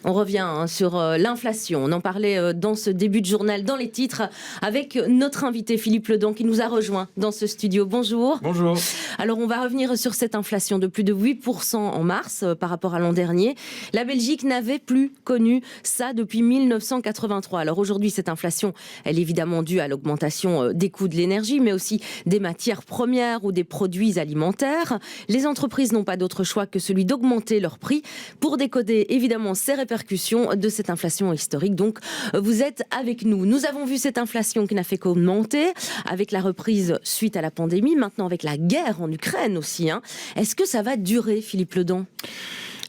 On revient sur l'inflation. On en parlait dans ce début de journal, dans les titres, avec notre invité Philippe Ledan qui nous a rejoint dans ce studio. Bonjour. Bonjour. Alors on va revenir sur cette inflation de plus de 8% en mars par rapport à l'an dernier. La Belgique n'avait plus connu ça depuis 1983. Alors aujourd'hui, cette inflation, elle est évidemment due à l'augmentation des coûts de l'énergie, mais aussi des matières premières ou des produits alimentaires. Les entreprises n'ont pas d'autre choix que celui d'augmenter leurs prix pour décoder évidemment ces répercussions de cette inflation historique. Donc, vous êtes avec nous. Nous avons vu cette inflation qui n'a fait qu'augmenter avec la reprise suite à la pandémie, maintenant avec la guerre en Ukraine aussi. Est-ce que ça va durer, Philippe Ledan ?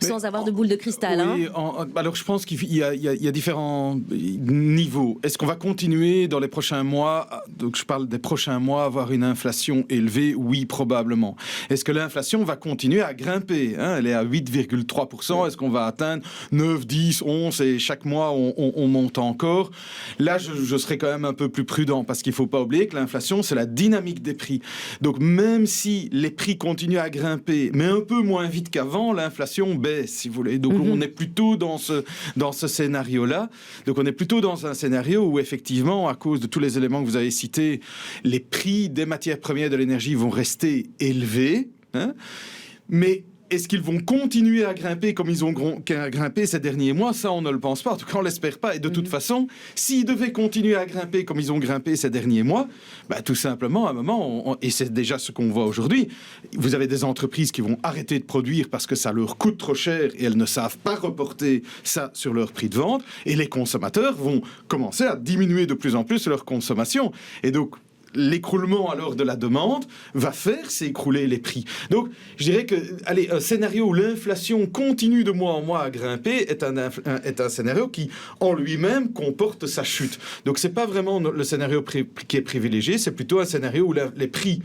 Sans avoir de boule de cristal. Oui, alors je pense qu'il y a différents niveaux. Est-ce qu'on va continuer dans les prochains mois, donc je parle des prochains mois, à avoir une inflation élevée? Oui, probablement. Est-ce que l'inflation va continuer à grimper? Elle est à 8,3%. Est-ce qu'on va atteindre 9, 10, 11 et chaque mois on monte encore? Là, je serais quand même un peu plus prudent parce qu'il ne faut pas oublier que l'inflation, c'est la dynamique des prix. Donc même si les prix continuent à grimper, mais un peu moins vite qu'avant, l'inflation baisse, si vous voulez. Donc on est plutôt dans ce scénario-là. Donc on est plutôt dans un scénario où effectivement, à cause de tous les éléments que vous avez cités, les prix des matières premières de l'énergie vont rester élevés. Mais est-ce qu'ils vont continuer à grimper comme ils ont grimpé ces derniers mois? Ça, on ne le pense pas. En tout cas, on ne l'espère pas. Et de toute façon, s'ils devaient continuer à grimper comme ils ont grimpé ces derniers mois, tout simplement, à un moment, et c'est déjà ce qu'on voit aujourd'hui, vous avez des entreprises qui vont arrêter de produire parce que ça leur coûte trop cher et elles ne savent pas reporter ça sur leur prix de vente. Et les consommateurs vont commencer à diminuer de plus en plus leur consommation. Et donc, l'écroulement alors de la demande va faire s'écrouler les prix. Donc, je dirais que, un scénario où l'inflation continue de mois en mois à grimper est un scénario qui, en lui-même, comporte sa chute. Donc, c'est pas vraiment le scénario qui est privilégié, c'est plutôt un scénario où les prix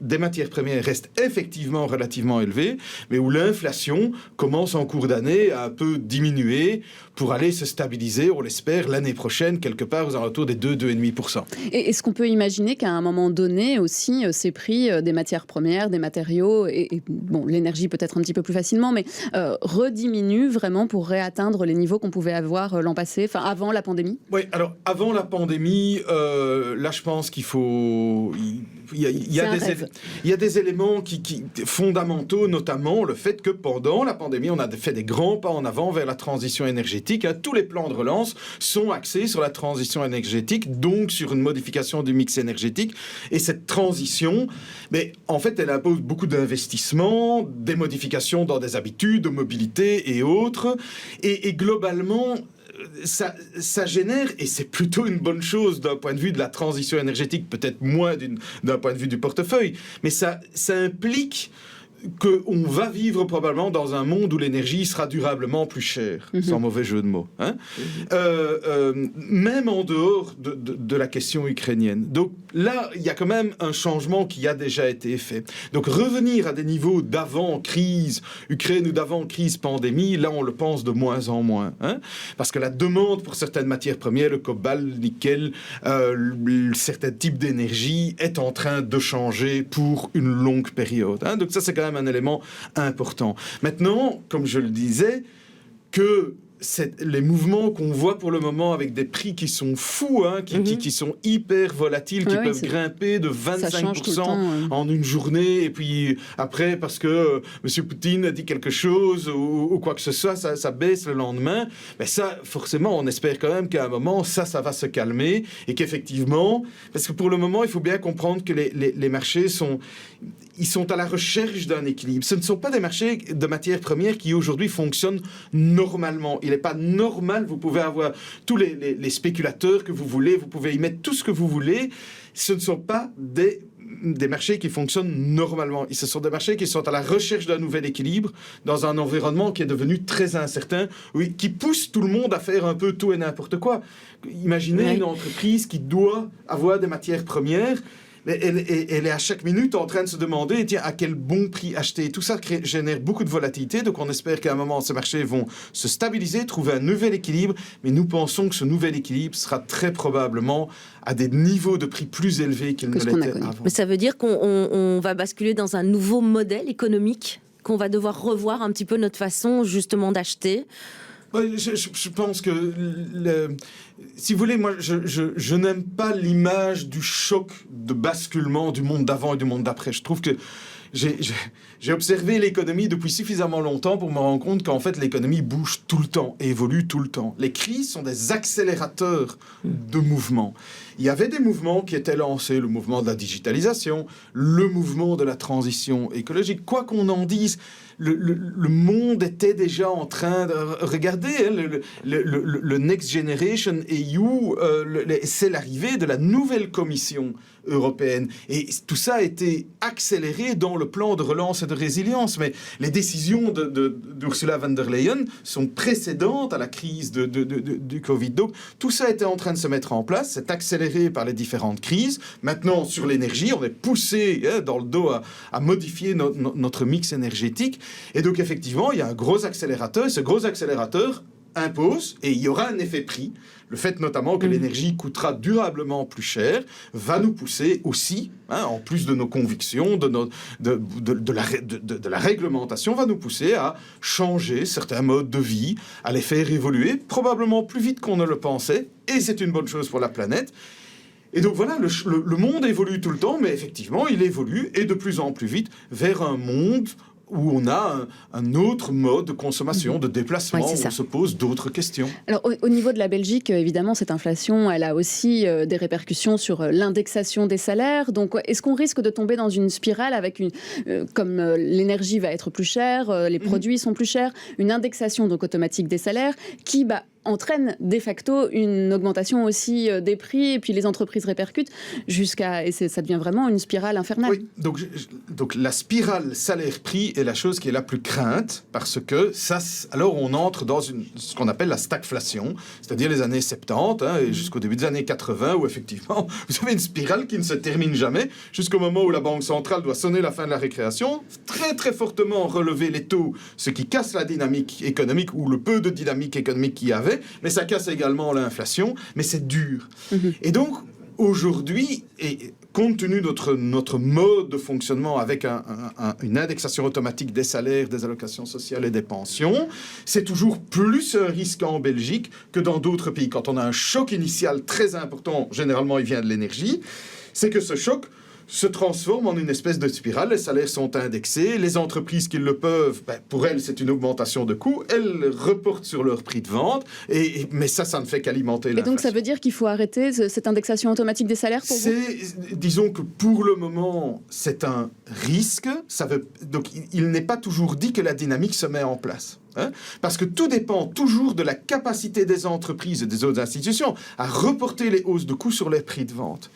des matières premières restent effectivement relativement élevés, mais où l'inflation commence en cours d'année à un peu diminuer pour aller se stabiliser, on l'espère, l'année prochaine, quelque part aux alentours des 2,5%. Et est-ce qu'on peut imaginer qu'à un moment donné aussi, ces prix des matières premières, des matériaux, et bon, l'énergie peut-être un petit peu plus facilement, mais rediminuent vraiment pour réatteindre les niveaux qu'on pouvait avoir l'an passé, enfin avant la pandémie? Oui, alors avant la pandémie, là je pense qu'il faut... Il y a des éléments qui fondamentaux, notamment le fait que pendant la pandémie, on a fait des grands pas en avant vers la transition énergétique. Tous les plans de relance sont axés sur la transition énergétique, donc sur une modification du mix énergétique. Et cette transition, mais en fait, elle impose beaucoup d'investissements, des modifications dans des habitudes de mobilité et autres. Et globalement, ça génère, et c'est plutôt une bonne chose d'un point de vue de la transition énergétique, peut-être moins d'un point de vue du portefeuille, mais ça implique qu'on va vivre probablement dans un monde où l'énergie sera durablement plus chère, sans mauvais jeu de mots. Même en dehors de la question ukrainienne. Donc là, il y a quand même un changement qui a déjà été fait. Donc revenir à des niveaux d'avant-crise Ukraine ou d'avant-crise pandémie, là on le pense de moins en moins. Parce que la demande pour certaines matières premières, le cobalt, le nickel, certains types d'énergie est en train de changer pour une longue période. Donc ça c'est quand même un élément important. Maintenant, comme je le disais, que les mouvements qu'on voit pour le moment avec des prix qui sont fous, qui sont hyper volatiles, qui peuvent grimper de 25% en une journée, et puis après, parce que M. Poutine a dit quelque chose ou quoi que ce soit, ça baisse le lendemain. Mais ça, forcément, on espère quand même qu'à un moment, ça va se calmer, et qu'effectivement, parce que pour le moment, il faut bien comprendre que les marchés sont à la recherche d'un équilibre. Ce ne sont pas des marchés de matières premières qui aujourd'hui fonctionnent normalement. Il n'est pas normal, vous pouvez avoir tous les spéculateurs que vous voulez, vous pouvez y mettre tout ce que vous voulez. Ce ne sont pas des marchés qui fonctionnent normalement. Ce sont des marchés qui sont à la recherche d'un nouvel équilibre dans un environnement qui est devenu très incertain, qui pousse tout le monde à faire un peu tout et n'importe quoi. Imaginez une entreprise qui doit avoir des matières premières. Elle est à chaque minute en train de se demander à quel bon prix acheter. Tout ça génère beaucoup de volatilité, donc on espère qu'à un moment, ces marchés vont se stabiliser, trouver un nouvel équilibre, mais nous pensons que ce nouvel équilibre sera très probablement à des niveaux de prix plus élevés qu'ils ne l'étaient avant. Mais ça veut dire qu'on va basculer dans un nouveau modèle économique, qu'on va devoir revoir un petit peu notre façon justement d'acheter? Je pense que, si vous voulez, moi, je n'aime pas l'image du choc de basculement du monde d'avant et du monde d'après. Je trouve que j'ai observé l'économie depuis suffisamment longtemps pour me rendre compte qu'en fait, l'économie bouge tout le temps et évolue tout le temps. Les crises sont des accélérateurs de mouvements. Il y avait des mouvements qui étaient lancés, le mouvement de la digitalisation, le mouvement de la transition écologique. Quoi qu'on en dise, le monde était déjà en train de... Regardez, hein, le Next Generation EU, c'est l'arrivée de la nouvelle Commission européenne. Et tout ça a été accéléré dans le plan de relance et de résilience. Mais les décisions d'Ursula von der Leyen sont précédentes à la crise du Covid. Donc, tout ça était en train de se mettre en place. C'est accéléré par les différentes crises. Maintenant, sur l'énergie, on est poussé dans le dos à modifier notre mix énergétique. Et donc, effectivement, il y a un gros accélérateur. Et ce gros accélérateur impose, et il y aura un effet prix. Le fait notamment que l'énergie coûtera durablement plus cher va nous pousser aussi, en plus de nos convictions, de la réglementation, va nous pousser à changer certains modes de vie, à les faire évoluer, probablement plus vite qu'on ne le pensait, et c'est une bonne chose pour la planète. Et donc voilà, le monde évolue tout le temps, mais effectivement, il évolue, et de plus en plus vite, vers un monde où on a un autre mode de consommation, de déplacement, où on se pose d'autres questions. Alors, au niveau de la Belgique, évidemment, cette inflation, elle a aussi des répercussions sur l'indexation des salaires. Donc, est-ce qu'on risque de tomber dans une spirale avec comme l'énergie va être plus chère, les produits sont plus chers, une indexation donc automatique des salaires qui entraîne de facto une augmentation aussi des prix, et puis les entreprises répercutent et ça devient vraiment une spirale infernale. Oui, donc la spirale salaire-prix est la chose qui est la plus crainte, parce que alors on entre dans ce qu'on appelle la stagflation, c'est-à-dire les années 70 et jusqu'au début des années 80, où effectivement vous avez une spirale qui ne se termine jamais, jusqu'au moment où la Banque centrale doit sonner la fin de la récréation, très très fortement relever les taux, ce qui casse la dynamique économique, ou le peu de dynamique économique qu'il y avait, mais ça casse également l'inflation, mais c'est dur. Et donc, aujourd'hui, et compte tenu de notre mode de fonctionnement avec une indexation automatique des salaires, des allocations sociales et des pensions, c'est toujours plus un risque en Belgique que dans d'autres pays. Quand on a un choc initial très important, généralement il vient de l'énergie, c'est que ce choc se transforme en une espèce de spirale. Les salaires sont indexés, les entreprises qui le peuvent, pour elles c'est une augmentation de coûts, elles reportent sur leur prix de vente, mais ça ne fait qu'alimenter l'inflation. Et donc ça veut dire qu'il faut arrêter cette indexation automatique des salaires pour vous ? Disons que pour le moment c'est un risque, donc il n'est pas toujours dit que la dynamique se met en place. Parce que tout dépend toujours de la capacité des entreprises et des autres institutions à reporter les hausses de coûts sur les prix de vente.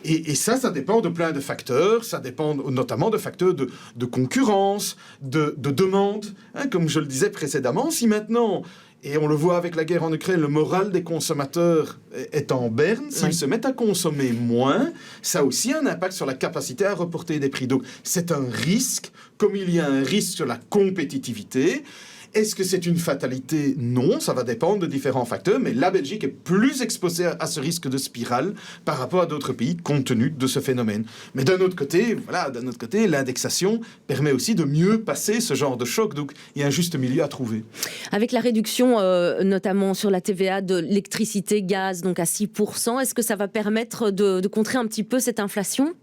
Et ça dépend de plein de facteurs. Ça dépend notamment de facteurs de concurrence, de demande. Comme je le disais précédemment, si maintenant, et on le voit avec la guerre en Ukraine, le moral des consommateurs est en berne, s'ils se mettent à consommer moins, ça a aussi un impact sur la capacité à reporter des prix. Donc c'est un risque, comme il y a un risque sur la compétitivité. Est-ce que c'est une fatalité ? Non, ça va dépendre de différents facteurs, mais la Belgique est plus exposée à ce risque de spirale par rapport à d'autres pays, compte tenu de ce phénomène. Mais d'un autre côté, l'indexation permet aussi de mieux passer ce genre de choc, donc il y a un juste milieu à trouver. Avec la réduction, notamment sur la TVA de l'électricité, gaz, donc à 6%, est-ce que ça va permettre de contrer un petit peu cette inflation ?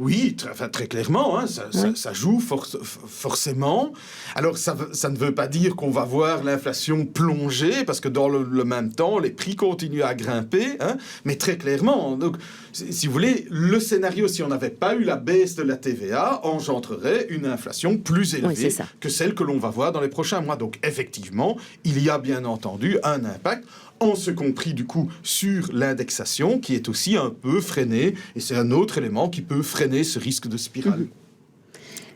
Oui, très clairement, ça joue forcément. Alors, ça ne veut pas dire qu'on va voir l'inflation plonger, parce que dans le même temps, les prix continuent à grimper, mais très clairement. Donc, si vous voulez, le scénario, si on n'avait pas eu la baisse de la TVA, engendrerait une inflation plus élevée que celle que l'on va voir dans les prochains mois. Donc, effectivement, il y a bien entendu un impact, en ce compris du coup sur l'indexation, qui est aussi un peu freinée, et c'est un autre élément qui peut freiner ce risque de spirale.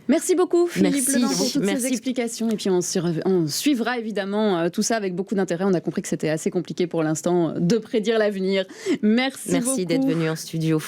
Merci beaucoup Philippe Ledent pour toutes ces explications, et puis on suivra évidemment tout ça avec beaucoup d'intérêt. On a compris que c'était assez compliqué pour l'instant de prédire l'avenir. Merci beaucoup. Merci d'être venu en studio.